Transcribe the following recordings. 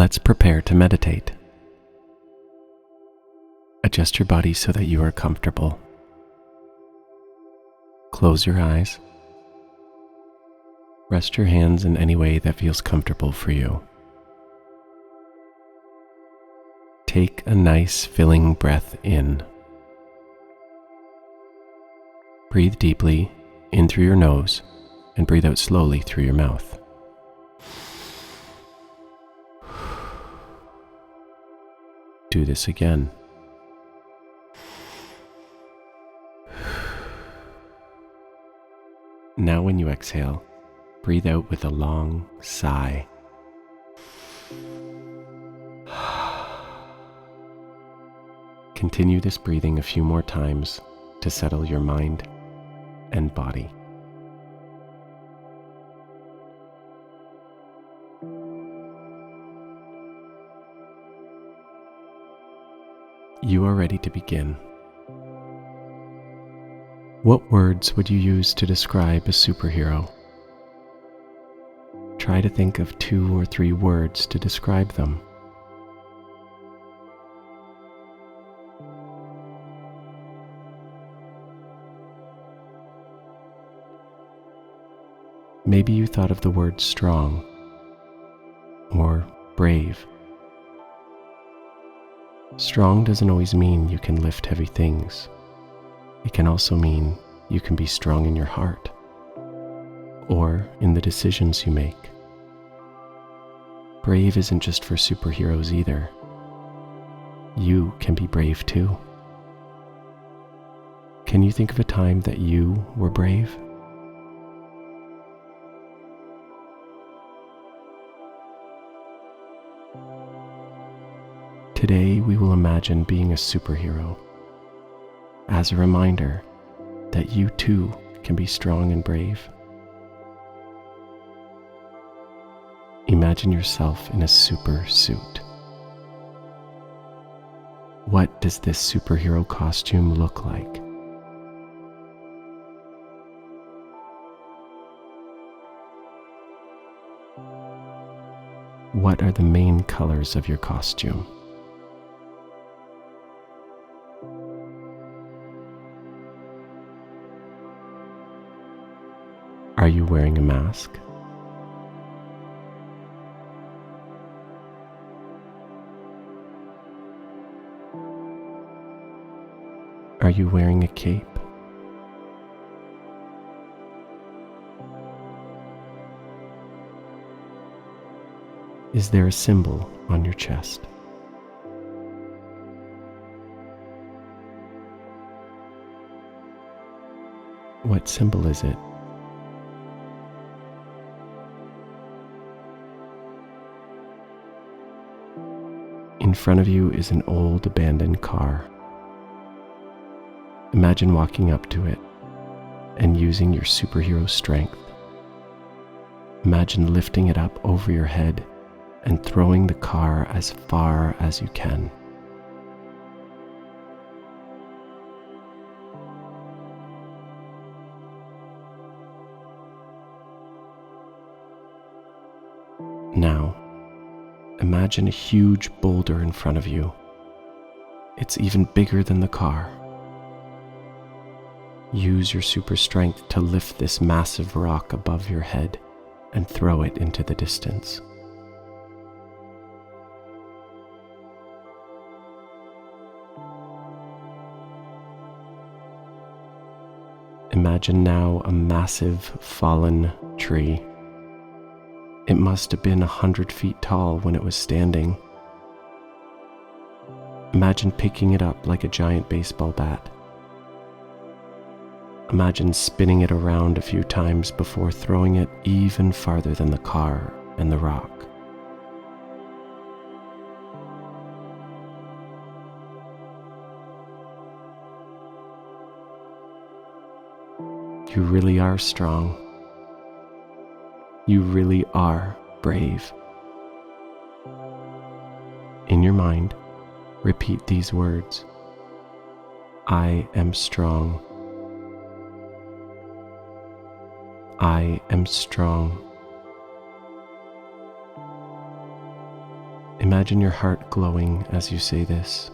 Let's prepare to meditate. Adjust your body so that you are comfortable. Close your eyes. Rest your hands in any way that feels comfortable for you. Take a nice, filling breath in. Breathe deeply in through your nose and breathe out slowly through your mouth. Do this again. Now when you exhale, breathe out with a long sigh. Continue this breathing a few more times to settle your mind and body. You are ready to begin. What words would you use to describe a superhero? Try to think of 2 or 3 words to describe them. Maybe you thought of the word strong or brave. Strong doesn't always mean you can lift heavy things. It can also mean you can be strong in your heart or in the decisions you make. Brave isn't just for superheroes either. You can be brave too. Can you think of a time that you were brave? Today we will imagine being a superhero as a reminder that you too can be strong and brave. Imagine yourself in a super suit. What does this superhero costume look like? What are the main colors of your costume? Are you wearing a mask? Are you wearing a cape? Is there a symbol on your chest? What symbol is it? In front of you is an old abandoned car. Imagine walking up to it and using your superhero strength. Imagine lifting it up over your head and throwing the car as far as you can. Now, imagine a huge boulder in front of you. It's even bigger than the car. Use your super strength to lift this massive rock above your head and throw it into the distance. Imagine now a massive fallen tree. It must have been 100 feet tall when it was standing. Imagine picking it up like a giant baseball bat. Imagine spinning it around a few times before throwing it even farther than the car and the rock. You really are strong. You really are brave. In your mind, repeat these words. I am strong. I am strong. Imagine your heart glowing as you say this.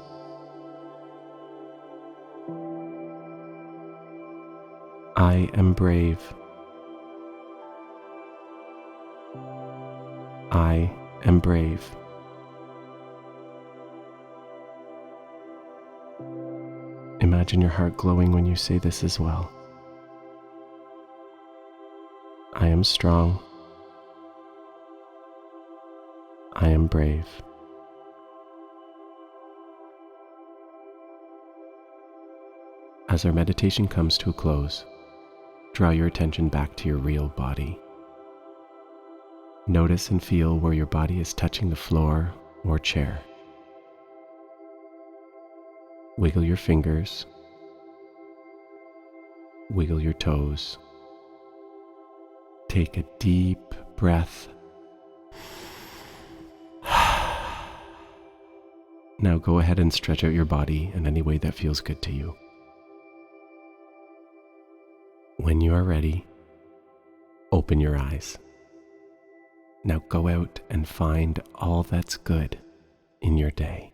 I am brave. I am brave. Imagine your heart glowing when you say this as well. I am strong. I am brave. As our meditation comes to a close, draw your attention back to your real body. Notice and feel where your body is touching the floor or chair. Wiggle your fingers. Wiggle your toes. Take a deep breath. Now go ahead and stretch out your body in any way that feels good to you. When you are ready, open your eyes. Now go out and find all that's good in your day.